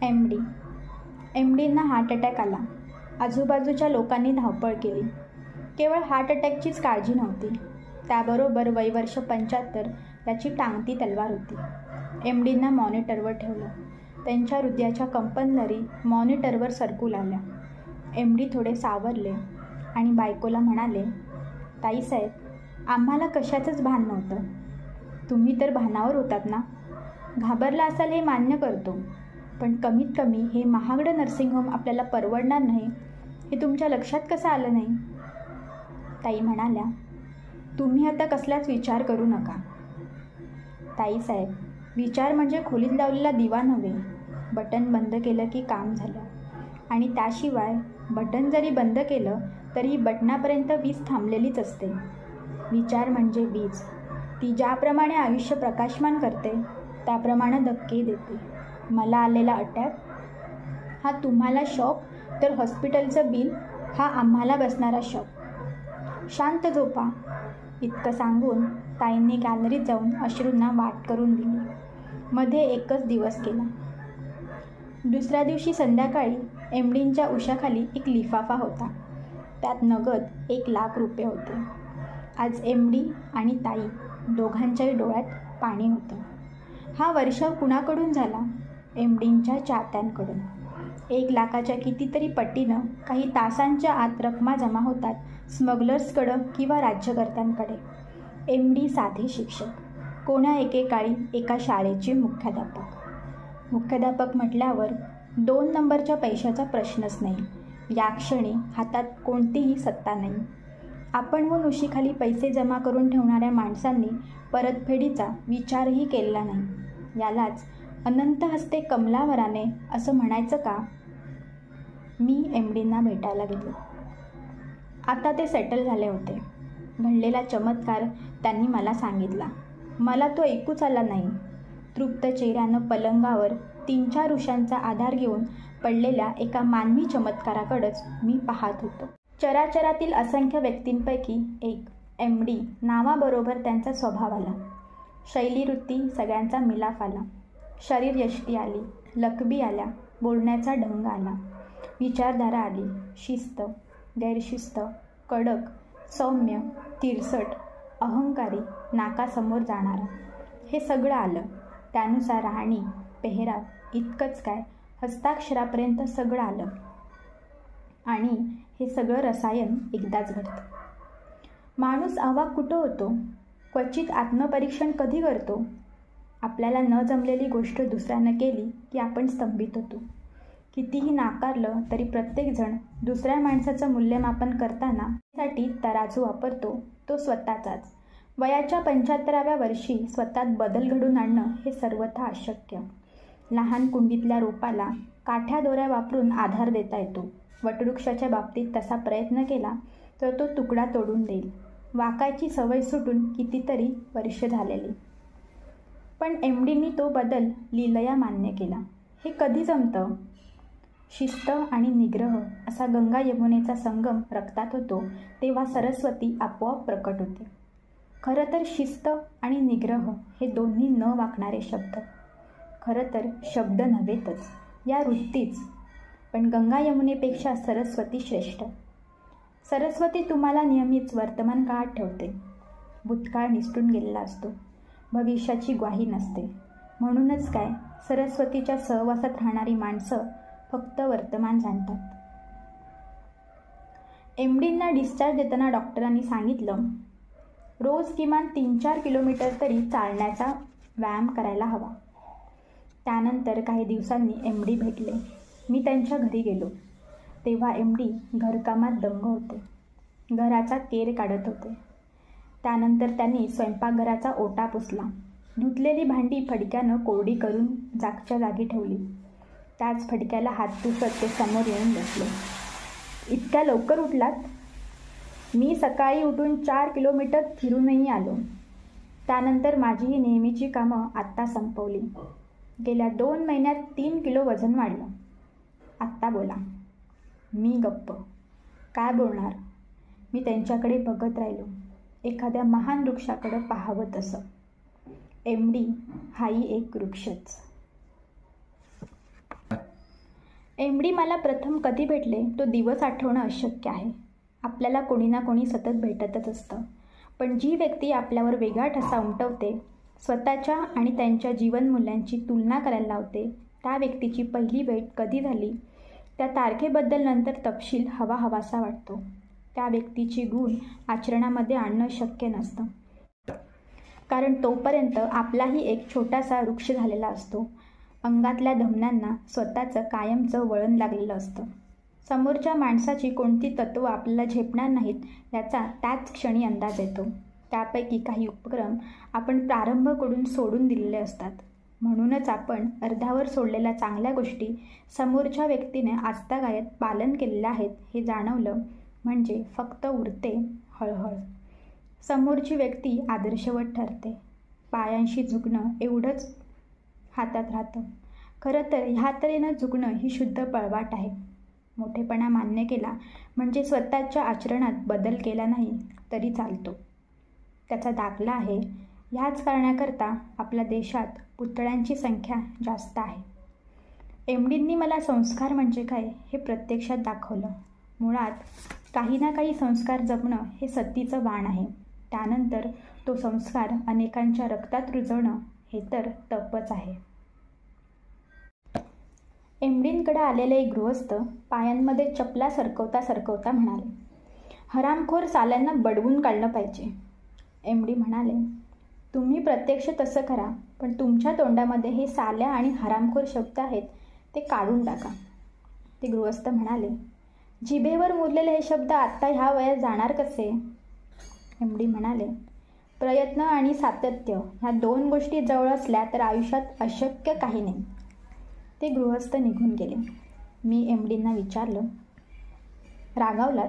M डींना heart attack आला. आजूबाजूच्या लोकांनी धावपळ केली. केवळ हार्ट अटॅकचीच काळजी नव्हती, त्याबरोबर वयवर्ष 75 याची टांगती तलवार होती. एम डींना मॉनिटरवर ठेवलं. त्यांच्या हृदयाच्या कंपनलहरी मॉनिटरवर सरकू लागल्या. एम.डी. थोडे सावरले आणि बायकोला म्हणाले, ताईसाहेब, आम्हाला कशाचंच भान नव्हतं. तुम्ही तर भानावर होतात ना. घाबरला असाल हे मान्य करतो, पण कमीत कमी हे महागडं नर्सिंग होम आपल्याला परवडणार नाही हे तुमच्या लक्षात कसं आलं नाही. ताई म्हणाल्या, तुम्ही आता कसलाच विचार करू नका. ताईसाहेब, विचार म्हणजे खोलीत लावलेला दिवा नव्हे. बटन बंद केलं की काम झालं. आणि त्याशिवाय बटन जरी बंद केलं तरी बटनापर्यंत वीज थांबलेलीच असते. विचार म्हणजे वीज. ती ज्याप्रमाणे आयुष्य प्रकाशमान करते त्याप्रमाणे धक्के देते. मला आलेला अटॅक हा तुम्हाला शॉक, तर हॉस्पिटलचं बिल हा आम्हाला बसणारा शॉक. शांत झोपा. इतकं सांगून ताईंनी गॅलरीत जाऊन अश्रूंना वाट करून दिली. मध्ये एकच दिवस गेला. दुसऱ्या दिवशी संध्याकाळी एम.डींच्या उशाखाली एक लिफाफा होता. त्यात नगद 1,00,000 रुपये होते. आज एम.डी. आणि ताई दोघांच्याही डोळ्यात पाणी होतं. हा वर्षाव कुणाकडून झाला? एम.डींच्या चाहत्यांकडून. 1,00,000च्या कितीतरी पटीनं काही तासांच्या आत रकमा जमा होतात स्मगलर्सकडं किंवा राज्यकर्त्यांकडे. एम.डी. साधे शिक्षक, कोण्या एकेकाळी एका शाळेचे मुख्याध्यापक म्हटल्यावर 2 नंबरच्या पैशाचा प्रश्नच नाही. या क्षणी हातात कोणतीही सत्ता नाही. आपणहून उशीखाली पैसे जमा करून ठेवणाऱ्या माणसांनी परतफेडीचा विचारही केलेला नाही. यालाच अनंत हस्ते कमलावराने असं म्हणायचं का? मी एम.डींना भेटायला गेले. आता ते सेटल झाले होते. घडलेला चमत्कार त्यांनी मला सांगितला. मला तो ऐकूच आला नाही. तृप्त चेहऱ्यानं पलंगावर 3-4 उशांचा आधार घेऊन पडलेल्या एका मानवी चमत्काराकडेच मी पाहत होतो. चराचरातील असंख्य व्यक्तींपैकी एक एम.डी. नावाबरोबर त्यांचा स्वभाव आला. शैलीवृत्ती सगळ्यांचा मिलाफ आला. शरीर यष्टी आली, लकबी आल्या, बोलण्याचा ढंग आला, विचारधारा आली. शिस्त, गैरशिस्त, कडक, सौम्य, तिरसट, अहंकारी, नाकासमोर जाणारा, हे सगळं आलं. त्यानुसार राहणी, पेहराव, इतकंच काय हस्ताक्षरापर्यंत सगळं आलं. आणि हे सगळं रसायन एकदाच घडतं. माणूस अवाक कुठं होतो? क्वचित आत्मपरीक्षण कधी करतो? आपल्याला न जमलेली गोष्ट दुसऱ्यानं केली की आपण स्तंभित होतो. कितीही नाकारलं तरी प्रत्येकजण दुसऱ्या माणसाचं मूल्यमापन करताना त्यासाठी तराजू वापरतो, तो स्वतःचाच. वयाच्या 75व्या वर्षी स्वतःत बदल घडून आणणं हे सर्वथा अशक्य. लहान कुंडीतल्या रोपाला काठ्या दोऱ्या वापरून आधार देता येतो. वटवृक्षाच्या बाबतीत तसा प्रयत्न केला तर तो तुकडा तोडून देईल. वाकायची सवय सुटून कितीतरी वर्ष झालेली. पण एम.डींनी तो बदल लीलया मान्य केला. हे कधी जमतं? शिस्त आणि निग्रह असा गंगा यमुनेचा संगम रक्तात होतो तेव्हा सरस्वती आपोआप प्रकट होते. खरं तर शिस्त आणि निग्रह हे दोन्ही न वाकणारे शब्द. खरं तर शब्द नव्हेतच, या वृत्तीच. पण गंगा यमुनेपेक्षा सरस्वती श्रेष्ठ. सरस्वती तुम्हाला नेहमीच वर्तमान काळात ठेवते. भूतकाळ निसटून गेलेला असतो. भविष्याची ग्वाही नसते. म्हणूनच काय सरस्वतीच्या सहवासात राहणारी माणसं फक्त वर्तमान जाणतात. एम.डींना डिस्चार्ज देताना डॉक्टरांनी सांगितलं, रोज किमान 3-4 किलोमीटर तरी चालण्याचा व्यायाम करायला हवा. त्यानंतर काही दिवसांनी एम.डी. भेटले. मी त्यांच्या घरी गेलो. तेव्हा एम.डी. घरकामात दंग होते. घराचा केर काढत होते. त्यानंतर त्यांनी स्वयंपाकघराचा ओटा पुसला. धुतलेली भांडी फडक्यानं कोरडी करून जागच्या जागी ठेवली. त्याच फडक्याला हात पुसत ते समोर येऊन बसले. इतक्या लवकर उठलात? मी सकाळी उठून 4 किलोमीटर फिरूनही आलो. त्यानंतर माझी ही नेहमीची कामं आत्ता संपवली. गेल्या 2 महिन्यात 3 किलो वजन वाढलं. आत्ता बोला. मी गप्प. काय बोलणार? मी त्यांच्याकडे बघत राहिलो, एखाद्या महान वृक्षाकडे पाहावं तसं. एम.डी. हाही एक वृक्षच. एमडी मला प्रथम कधी भेटले तो दिवस आठवणं अशक्य आहे. आपल्याला कोणी ना कोणी सतत भेटतच असतं. पण जी व्यक्ती आपल्यावर वेगळा ठसा उमटवते, स्वतःच्या आणि त्यांच्या जीवनमूल्यांची तुलना करायला लावते, त्या व्यक्तीची पहिली भेट कधी झाली, त्या तारखेबद्दल नंतर तपशील हवाहवासा वाटतो. त्या व्यक्तीची गुण आचरणामध्ये आणणं शक्य नसतं. कारण तोपर्यंत आपलाही एक छोटासा वृक्ष झालेला असतो. अंगातल्या धमन्यांना स्वतःचं कायमचं वळण लागलेलं असतं. समोरच्या माणसाची कोणती तत्त्वं आपल्याला झेपणार नाहीत याचा त्याच क्षणी अंदाज येतो. त्यापैकी काही उपक्रम आपण प्रारंभ करून सोडून दिलेले असतात. म्हणूनच आपण अर्ध्यावर सोडलेल्या चांगल्या गोष्टी समोरच्या व्यक्तीने आजतागायत पालन केलेल्या आहेत हे जाणवलं म्हणजे फक्त उरते हळहळ. समोरची व्यक्ती आदर्शवत ठरते. पायांशी झुकणं एवढंच हातात राहतं. खरं तर ह्या तऱ्हेनं झुकणं ही शुद्ध पळवाट आहे. मोठेपणा मान्य केला म्हणजे स्वतःच्या आचरणात बदल केला नाही तरी चालतो. त्याचा दाखला आहे. ह्याच कारणाकरता आपल्या देशात पुतळ्यांची संख्या जास्त आहे. एमडींनी मला संस्कार म्हणजे काय हे प्रत्यक्षात दाखवलं. मुळात काही ना काही संस्कार जपणं हे सत्तीचं बाण आहे. त्यानंतर तो संस्कार अनेकांच्या रक्तात रुजवणं हे तर तपच आहे. एमडींकडे आलेले एक गृहस्थ पायांमध्ये चपला सरकवता सरकवता म्हणाले, हरामखोर साल्यांना बडवून काढलं पाहिजे. एमडी म्हणाले, तुम्ही प्रत्यक्ष तसं करा, पण तुमच्या तोंडामध्ये हे साल्या आणि हरामखोर शब्द आहेत ते काढून टाका. ते गृहस्थ म्हणाले, जिभेवर मुरलेले हे शब्द आत्ता ह्या वयात जाणार कसे? एमडी म्हणाले, प्रयत्न आणि सातत्य ह्या दोन गोष्टी जवळ असल्या तर आयुष्यात अशक्य काही नाही. ते गृहस्थ निघून गेले. मी एमडींना विचारलं, रागावलात?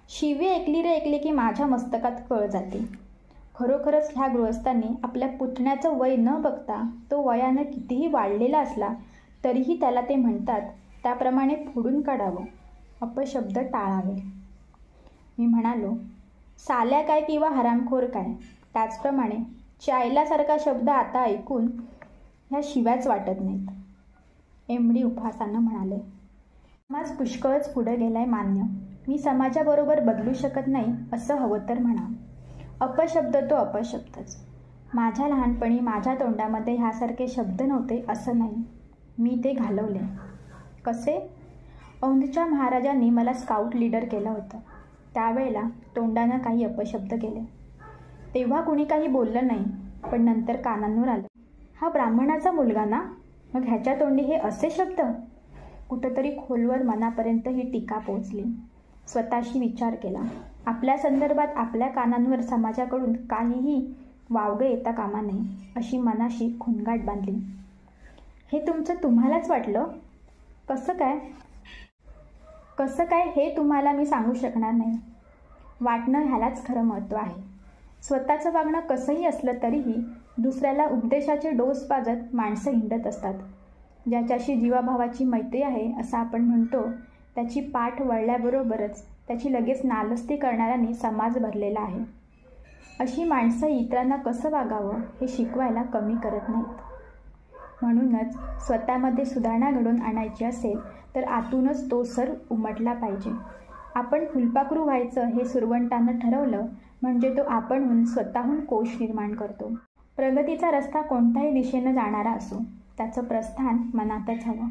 शिवी ऐकली रे ऐकली की माझ्या मस्तकात कळ जाते. खरोखरच ह्या गृहस्थांनी आपल्या पुतण्याचं वय न बघता तो वयानं कितीही वाढलेला असला तरीही त्याला ते म्हणतात त्याप्रमाणे फोडून काढावं, अपशब्द टाळावे. मी म्हणालो, साल्या काय किंवा हरामखोर काय, त्याचप्रमाणे चायलासारखा शब्द आता ऐकून ह्या शिव्याच वाटत नाहीत. एमडी उपहासानं म्हणाले, समाज पुष्कळच पुढे गेलाय मान्य. मी समाजाबरोबर बदलू शकत नाही असं हवं तर म्हणा. अपशब्द तो अपशब्दच. माझ्या लहानपणी माझ्या तोंडामध्ये ह्यासारखे शब्द नव्हते असं नाही. मी ते घालवले. कसे? औंधच्या महाराजांनी मला स्काउट लीडर केलं होतं. त्यावेळेला तोंडानं काही अपशब्द केले. तेव्हा कुणी काही बोललं नाही, पण नंतर कानांवर आलं, हा ब्राह्मणाचा मुलगा ना, मग ह्याच्या तोंडी हे असे शब्द? कुठंतरी खोलवर मनापर्यंत ही टीका पोहोचली. स्वतःशी विचार केला. आपल्या संदर्भात आपल्या कानांवर समाजाकडून काहीही वावगं येता कामा नये अशी मनाशी खुणगाठ बांधली. हे तुमचं तुम्हालाच वाटलं? कसं काय हे तुम्हाला मी सांगू शकणार नाही. वाटणं ह्यालाच खरं महत्त्व आहे. स्वतःचं वागणं कसंही असलं तरीही दुसऱ्याला उपदेशाचे डोस पाजत माणसं हिंडत असतात. ज्याच्याशी जीवाभावाची मैत्री आहे असं आपण म्हणतो त्याची पाठ वळल्याबरोबरच त्याची लगेच नालस्ती करणाऱ्यांनी समाज भरलेला आहे. अशी माणसं इतरांना कसं वागावं हे शिकवायला कमी करत नाहीत. म्हणूनच स्वतःमध्ये सुधारणा घडवून आणायची असेल तर आतूनच तो सर उमटला पाहिजे. आपण फुलपाखरू व्हायचं हे सुरवंटानं ठरवलं म्हणजे तो आपणहून स्वतःहून कोश निर्माण करतो. प्रगतीचा रस्ता कोणत्याही दिशेनं जाणारा असो, त्याचं प्रस्थान मनातच हवं.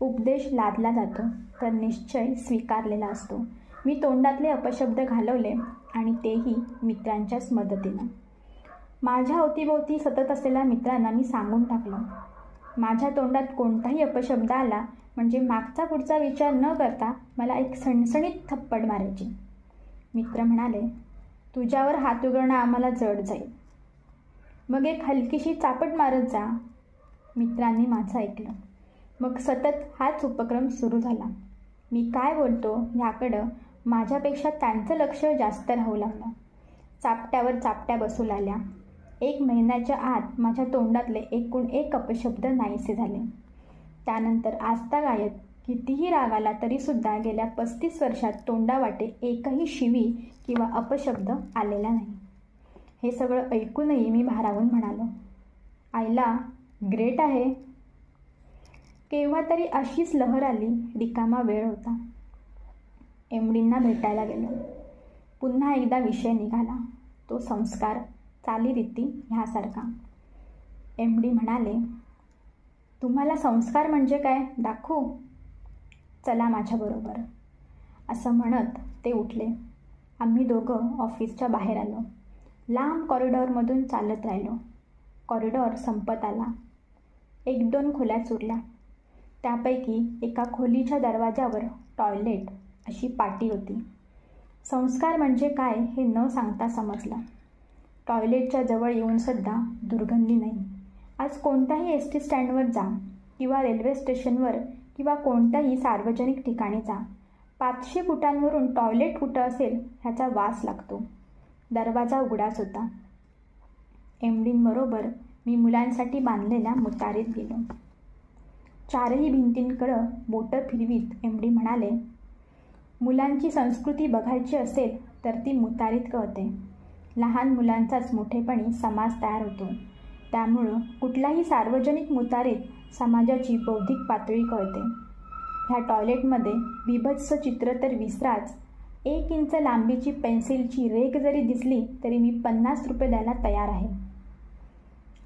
उपदेश लादला जातो तर निश्चय स्वीकारलेला असतो. मी तोंडातले अपशब्द घालवले आणि तेही मित्रांच्याच मदतीनं. माझ्या अवतीभोवती सतत असलेल्या मित्रांना मी सांगून टाकलं, माझ्या तोंडात कोणताही अपशब्द आला म्हणजे मागचा पुढचा विचार न करता मला एक सणसणीत थप्पड मारायची. मित्र म्हणाले, तुझ्यावर हात उघडणं आम्हाला जड जाईल. मग एक हलकीशी चापट मारत जा. मित्रांनी माझं ऐकलं. मग सतत हाच उपक्रम सुरू झाला. मी काय बोलतो ह्याकडं माझ्यापेक्षा त्यांचं लक्ष जास्त राहू लागलं. चापट्यावर चापट्या बसू लागल्या. 1 महिन्याच्या आत माझ्या तोंडातले एकूण एक अपशब्द नाहीसे झाले. त्यानंतर आजतागायत कितीही राग आला तरीसुद्धा गेल्या 35 वर्षात तोंडावाटे एकही शिवी किंवा अपशब्द आलेला नाही. हे सगळं ऐकूनही मी भारावून म्हणालो, आईला ग्रेट आहे. केव्हा तरी अशीच लहर आली, रिकामा वेळ होता. एमडींना भेटायला गेलो. पुन्हा एकदा विषय निघाला, तो संस्कार, चालीरीती ह्यासारखा. एमडी म्हणाले, तुम्हाला संस्कार म्हणजे काय दाखवू? चला माझ्याबरोबर. असं म्हणत ते उठले. आम्ही दोघं ऑफिसच्या बाहेर आलो. लांब कॉरिडॉरमधून चालत राहिलो. कॉरिडॉर संपत आला. 1-2 खोल्या उरल्या. त्यापैकी एका खोलीच्या दरवाजावर टॉयलेट अशी पाटी होती. संस्कार म्हणजे काय हे न सांगता समजलं. टॉयलेटच्या जवळ येऊनसुद्धा दुर्गंधी नाही. आज कोणत्याही ST स्टँडवर जा किंवा रेल्वे स्टेशनवर किंवा कोणत्याही सार्वजनिक ठिकाणी जा, 500 फुटांवरून टॉयलेट कुठं असेल ह्याचा वास लागतो. दरवाजा उघडाच होता. एमडींबरोबर मी मुलांसाठी बांधलेल्या मुतारीत गेलो. 4ही भिंतींकडं बोटं फिरवीत एमडी म्हणाले, मुलांची संस्कृती बघायची असेल तर ती मुतारीत कळते. लहान मुलांचाच मोठेपणी समाज तयार होतो. त्यामुळं कुठल्याही सार्वजनिक मुतारीत समाजाची बौद्धिक पातळी कळते. ह्या टॉयलेटमध्ये बीभत्स चित्र तर विसराच, 1 इंच लांबीची पेन्सिलची रेघ जरी दिसली तरी मी 50 रुपये द्यायला तयार आहे.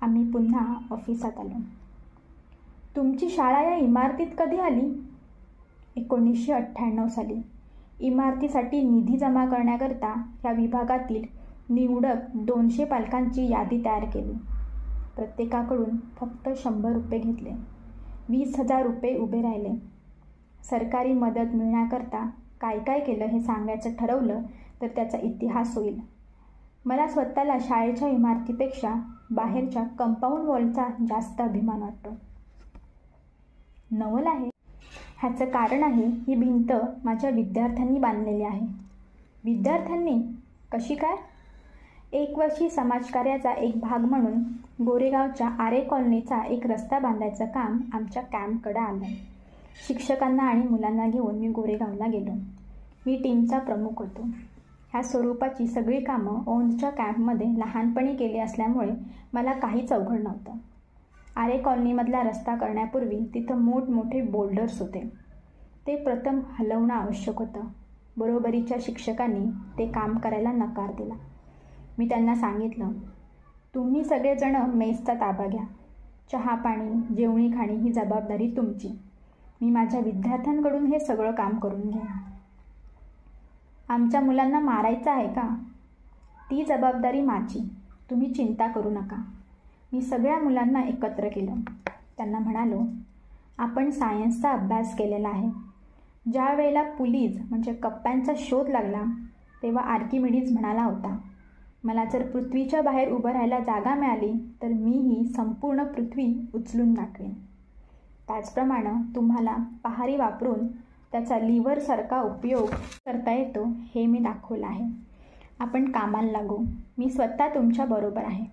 आम्ही पुन्हा ऑफिसात आलो. तुमची शाळा या इमारतीत कधी आली? 1998 साली. इमारतीसाठी निधी जमा करण्याकरता ह्या विभागातील निवडक 200 पालकांची यादी तयार केली. प्रत्येकाकडून फक्त 100 रुपये घेतले. 20,000 रुपये उभे राहिले. सरकारी मदत मिळण्याकरता काय काय केलं हे सांगायचं ठरवलं तर त्याचा इतिहास होईल. मला स्वतःला शाळेच्या इमारतीपेक्षा बाहेरच्या कंपाऊंड वॉलचा जास्त अभिमान वाटतो. नवल आहे. ह्याचं कारण आहे, ही भिंत माझ्या विद्यार्थ्यांनी बांधलेली आहे. विद्यार्थ्यांनी? कशी काय? 1 वर्षी समाजकार्याचा एक भाग म्हणून गोरेगावच्या आरे कॉलनीचा एक रस्ता बांधायचं काम आमच्या कॅम्पकडं आलं. शिक्षकांना आणि मुलांना घेऊन मी गोरेगावला गेलो. मी टीमचा प्रमुख होतो. ह्या स्वरूपाची सगळी कामं औंधच्या कॅम्पमध्ये लहानपणी केली असल्यामुळे मला काहीच अवघड नव्हतं. आरे कॉलनीमधला रस्ता करण्यापूर्वी तिथं मोठमोठे बोल्डर्स होते. ते प्रथम हलवणं आवश्यक होतं. बरोबरीच्या शिक्षकांनी ते काम करायला नकार दिला. मी त्यांना सांगितलं, तुम्ही सगळेजणं मेसचा ताबा घ्या. चहा पाणी, जेवणी खाणी ही जबाबदारी तुमची. मी माझ्या विद्यार्थ्यांकडून हे सगळं काम करून घेईन. आमच्या मुलांना मारायचं आहे का? ती जबाबदारी माझी. तुम्ही चिंता करू नका. मी सगळ्या मुलांना एकत्र केलं. त्यांना म्हणालो, आपण सायन्सचा अभ्यास केलेला आहे. ज्या वेळेला पुलीज म्हणजे कप्प्यांचा शोध लागला तेव्हा आर्किमिडीज म्हणाला होता, मला जर पृथ्वीच्या बाहेर उभं राहायला जागा मिळाली तर मी ही संपूर्ण पृथ्वी उचलून टाकवेन. त्याचप्रमाणे तुम्हाला पहारी वापरून त्याचा लिव्हरसारखा उपयोग करता येतो हे मी दाखवलं आहे. आपण कामाला लागू. मी स्वतः तुमच्याबरोबर आहे.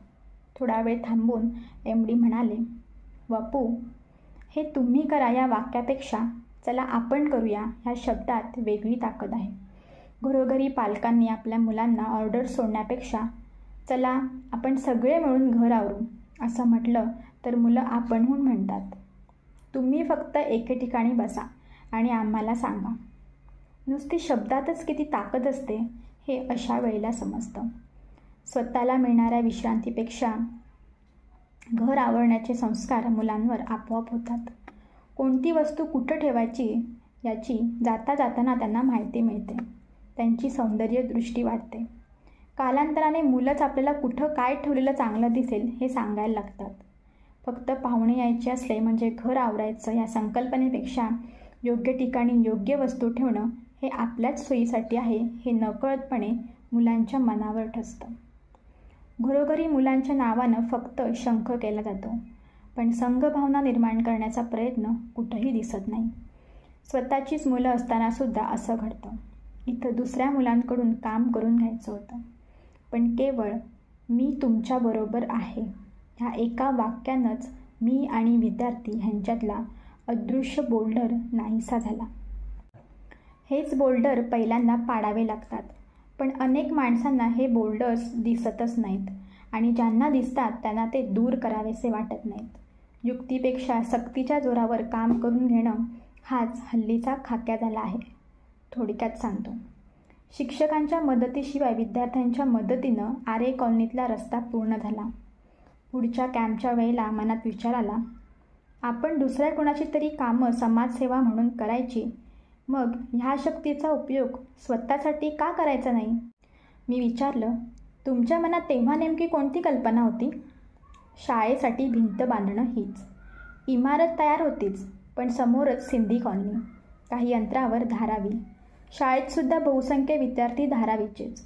थोडा वेळ थांबून एमडी म्हणाले, वपू, हे तुम्ही करा या वाक्यापेक्षा चला आपण करूया ह्या शब्दात वेगळी ताकद आहे. घरोघरी पालकांनी आपल्या मुलांना ऑर्डर सोडण्यापेक्षा चला आपण सगळे मिळून घर आवरू असं म्हटलं तर मुलं आपणहून म्हणतात. तुम्ही फक्त एके ठिकाणी बसा आणि आम्हाला सांगा. नुसती शब्दातच किती ताकद असते हे अशा वेळेला समजतं. स्वतःला मिळणाऱ्या विश्रांतीपेक्षा घर आवरण्याचे संस्कार मुलांवर आपोआप होतात. कोणती वस्तू कुठं ठेवायची याची जाता जाताना त्यांना माहिती मिळते. त्यांची सौंदर्य दृष्टी वाढते. कालांतराने मुलंच आपल्याला कुठं काय ठेवलेलं चांगलं दिसेल हे सांगायला लागतात. फक्त पाहुणे यायचे असले म्हणजे घर आवरायचं या संकल्पनेपेक्षा योग्य ठिकाणी योग्य वस्तू ठेवणं हे आपल्याच सोयीसाठी आहे हे नकळतपणे मुलांच्या मनावर ठसतं. घरोघरी मुलांच्या नावानं फक्त शंख केला जातो, पण संघभावना निर्माण करण्याचा प्रयत्न कुठंही दिसत नाही. स्वतःचीच मुलं असतानासुद्धा असं घडतं. इथं दुसऱ्या मुलांकडून काम करून घ्यायचं होतं, पण केवळ मी तुमच्याबरोबर आहे ह्या एका वाक्यानंच मी आणि विद्यार्थी ह्यांच्यातला अदृश्य बोल्डर नाहीसा झाला. हेच बोल्डर पहिल्यांदा पाडावे लागतात, पण अनेक माणसांना हे बोल्डर्स दिसतच नाहीत आणि ज्यांना दिसतात त्यांना ते दूर करावेसे वाटत नाहीत. युक्तीपेक्षा सक्तीच्या जोरावर काम करून घेणं हाच हल्लीचा खाक्या झाला आहे. थोडक्यात सांगतो. शिक्षकांच्या मदतीशिवाय विद्यार्थ्यांच्या मदतीनं आरे कॉलनीतला रस्ता पूर्ण झाला. पुढच्या कॅम्पच्या वेळेला मनात विचार आला, आपण दुसऱ्या कोणाची तरी कामं समाजसेवा म्हणून करायची, मग ह्या शक्तीचा उपयोग स्वतःसाठी का करायचा नाही? मी विचारलं, तुमच्या मनात तेव्हा नेमकी कोणती कल्पना होती? शाळेसाठी भिंत बांधणं हीच. इमारत तयार होतीच, पण समोरच सिंधी कॉलनी, काही अंतरावर धारावी. शाळेतसुद्धा बहुसंख्य विद्यार्थी धारावीचेच.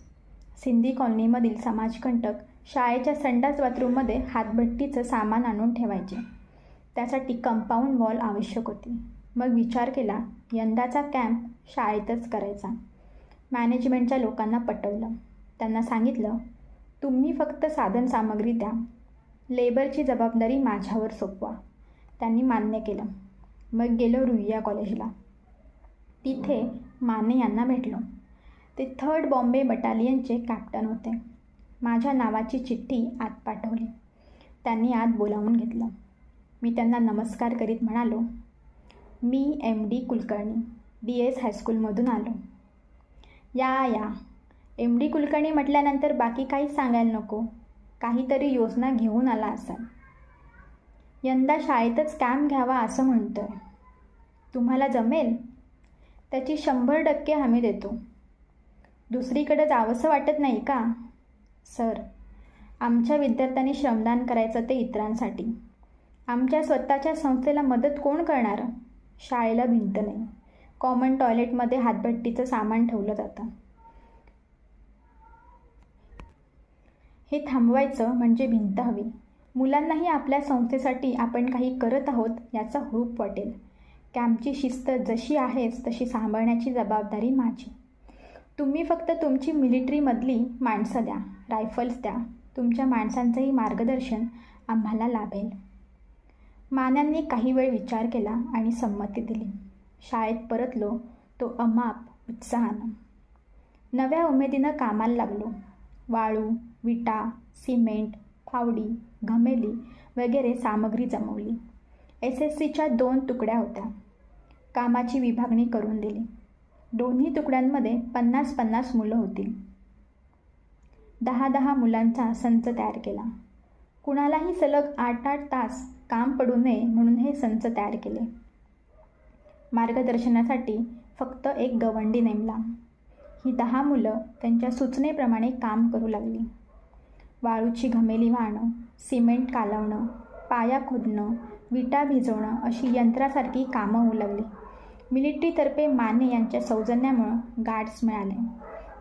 सिंधी कॉलनीमधील समाजकंटक शाळेच्या संडास बाथरूममध्ये हातभट्टीचं सामान आणून ठेवायचे. त्यासाठी कंपाऊंड वॉल आवश्यक होती. मग विचार केला, यंदाचा कॅम्प शाळेतच करायचा. मॅनेजमेंटच्या लोकांना पटवलं. त्यांना सांगितलं, तुम्ही फक्त साधनसामग्री द्या, लेबरची जबाबदारी माझ्यावर सोपवा. त्यांनी मान्य केलं. मग गेलो रुईया कॉलेजला. तिथे माने यांना भेटलो. ते 3rd बॉम्बे बटालियनचे कॅप्टन होते. माझ्या नावाची चिठ्ठी आत पाठवली. त्यांनी आत बोलावून घेतलं. मी त्यांना नमस्कार करीत म्हणालो, मी MD कुलकर्णी, DS हायस्कूलमधून आलो. या MD कुलकर्णी म्हटल्यानंतर बाकी काहीच सांगायला नको, काहीतरी योजना घेऊन आला असाल. यंदा शाळेतच कॅम्प घ्यावा असं म्हणतोय. तुम्हाला जमेल? त्याची 100% हमी देतो. दुसरीकडे जावंसं वाटत नाही का? सर, आमच्या विद्यार्थ्यांनी श्रमदान करायचं ते इतरांसाठी. आमच्या स्वतःच्या संस्थेला मदत कोण करणार? शाळेला भिंत नाही, कॉमन टॉयलेटमध्ये हातभट्टीचं सामान ठेवलं जातं. हे थांबवायचं म्हणजे भिंत हवी. मुलांनाही आपल्या संस्थेसाठी आपण काही करत आहोत याचा हुरूप वाटेल. कॅम्पची शिस्त जशी आहेच तशी सांभाळण्याची जबाबदारी माझी. तुम्ही फक्त तुमची मिलिटरीमधली माणसं द्या, रायफल्स द्या. तुमच्या माणसांचंही मार्गदर्शन आम्हाला लाभेल. मान्यांनी काही वेळ विचार केला आणि संमती दिली. शाळेत परतलो तो अमाप उत्साहानं. नव्या उमेदीनं कामाला लागलो. वाळू, विटा, सिमेंट, फावडी, घमेली वगैरे सामग्री जमवली. SSCच्या 2 तुकड्या होत्या. कामाची विभागणी करून दिली. दोन्ही तुकड्यांमध्ये 50-50 मुलं होती. 10-10 मुलांचा संच तयार केला. कुणालाही सलग 8-8 तास काम पडू नये म्हणून हे संच तयार केले. मार्गदर्शनासाठी फक्त एक गवंडी नेमला. ही 10 मुलं त्यांच्या सूचनेप्रमाणे काम करू लागली. वाळूची घमेली वाहणं, सिमेंट कालवणं, पाया खोदणं, विटा भिजवणं अशी यंत्रासारखी कामं होऊ लागली. मिलिटरीतर्फे माने यांच्या सौजन्यामुळं गार्ड्स मिळाले.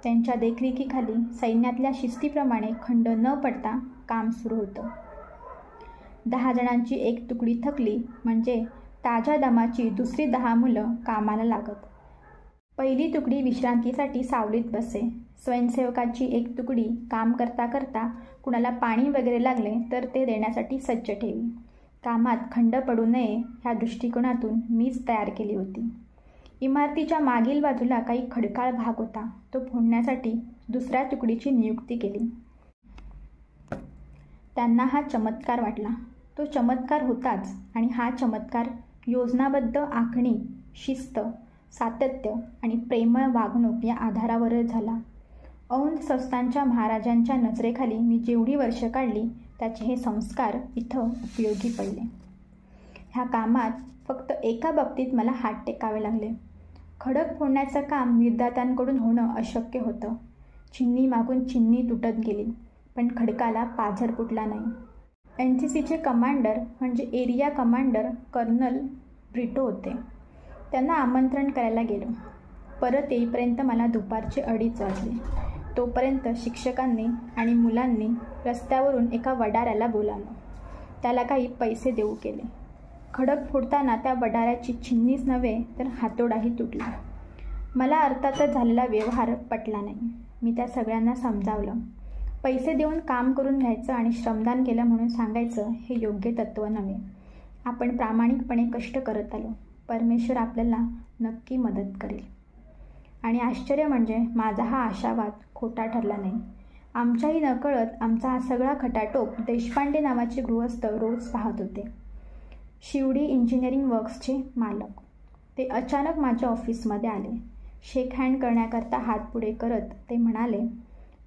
त्यांच्या देखरेखीखाली सैन्यातल्या शिस्तीप्रमाणे खंड न पडता काम सुरू होतं. 10 जणांची एक तुकडी थकली म्हणजे ताज्या दमाची दुसरी 10 मुलं कामाला लागत. पहिली तुकडी विश्रांतीसाठी सावलीत बसे. स्वयंसेवकाची एक तुकडी काम करता करता कुणाला पाणी वगैरे लागले तर ते देण्यासाठी सज्ज ठेवी. कामात खंड पडू नये ह्या दृष्टिकोनातून मीच तयार केली होती. इमारतीच्या मागील बाजूला काही खडकाळ भाग होता. तो फोडण्यासाठी दुसऱ्या तुकडीची नियुक्ती केली. त्यांना हा चमत्कार वाटला. तो चमत्कार होताच आणि हा चमत्कार योजनाबद्ध आखणी, शिस्त, सातत्य आणि प्रेमळ वागणूक या आधारावरच झाला. औंध संस्थानच्या महाराजांच्या नजरेखाली मी जेवढी वर्ष काढली त्याचे हे संस्कार इथं उपयोगी पडले. ह्या कामात फक्त एका बाबतीत मला हात टेकावे लागले. खडक फोडण्याचं काम विद्यार्थ्यांकडून होणं अशक्य होतं. चिन्नी मागून चिन्नी तुटत गेली, पण खडकाला पाझर फुटला नाही. NCCचे कमांडर म्हणजे एरिया कमांडर कर्नल ब्रिटो होते. त्यांना आमंत्रण करायला गेलो. परत येईपर्यंत मला दुपारचे 2:30 वाजले. तोपर्यंत शिक्षकांनी आणि मुलांनी रस्त्यावरून एका वडाऱ्याला बोलावलं. त्याला काही पैसे देऊ केले. खडक फोडताना त्या वडाऱ्याची चिन्नीच नव्हे तर हातोडाही तुटला. मला अर्थातच झालेला व्यवहार पटला नाही. मी त्या सगळ्यांना समजावलं. पैसे देऊन काम करून घ्यायचं आणि श्रमदान केलं म्हणून सांगायचं हे योग्य तत्त्व नव्हे. आपण प्रामाणिकपणे कष्ट करत आलो. परमेश्वर आपल्याला नक्की मदत करेल. आणि आश्चर्य म्हणजे माझा हा आशावाद खोटा ठरला नाही. आमच्याही नकळत आमचा हा सगळा खटाटोप देशपांडे नावाचे गृहस्थ रोज पाहत होते. शिवडी इंजिनिअरिंग वर्क्सचे मालक. ते अचानक माझ्या ऑफिसमध्ये आले. शेक हँड करण्याकरता हात पुढे करत ते म्हणाले,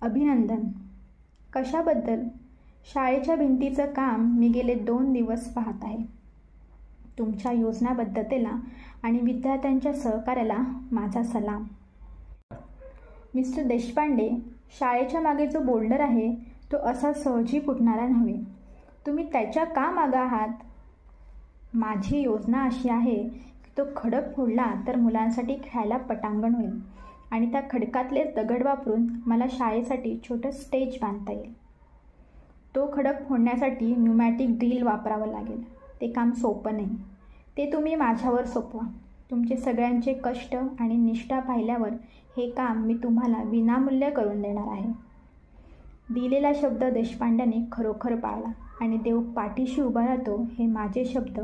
अभिनंदन. कशाबद्दल? शाळेच्या भिंतीचं काम मी गेले 2 दिवस पाहत आहे. तुमच्या योजनाबद्धतेला आणि विद्यार्थ्यांच्या सहकार्याला माझा सलाम. मिस्टर देशपांडे, शाळेच्या मागे जो बोल्डर आहे तो असा सहजी फुटणारा नव्हे. तुम्ही त्याच्या का मागं आहात? माझी योजना अशी आहे की तो खडक फोडला तर मुलांसाठी खेळायला पटांगण होईल आणि त्या खडकातले दगड वापरून मला शाळेसाठी छोटं स्टेज बांधता येईल. तो खडक फोडण्यासाठी न्यूमॅटिक ड्रिल वापरावं लागेल. ते काम सोपं नाही. ते तुम्ही माझ्यावर सोपवा. तुमचे सगळ्यांचे कष्ट आणि निष्ठा पाहिल्यावर हे काम मी तुम्हाला विनामूल्य करून देणार आहे. दिलेला शब्द देशपांड्याने खरोखर पाळला आणि देव पाठीशी उभा राहतो हे माझे शब्द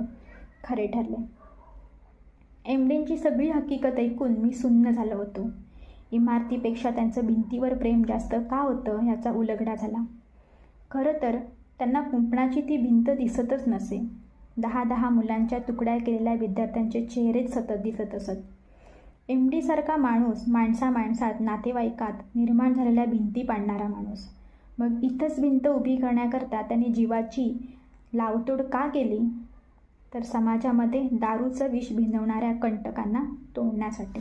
खरे ठरले. एमडींची सगळी हकीकत ऐकून मी सुन्न झालो होतो. इमारतीपेक्षा त्यांचं भिंतीवर प्रेम जास्त का होतं याचा उलगडा झाला. खरं तर त्यांना कुंपणाची ती भिंत दिसतच नसे. 10-10 मुलांच्या तुकड्या केलेल्या विद्यार्थ्यांचे चेहरेच सतत दिसत असत. एमडीसारखा माणूस माणसात नातेवाईकात निर्माण झालेल्या भिंती पाडणारा माणूस. मग इथंच भिंत उभी करण्याकरता त्यांनी जीवाची लावतोड का केली? तर समाजामध्ये दारूचं विष भिनवणाऱ्या कंटकांना तोडण्यासाठी.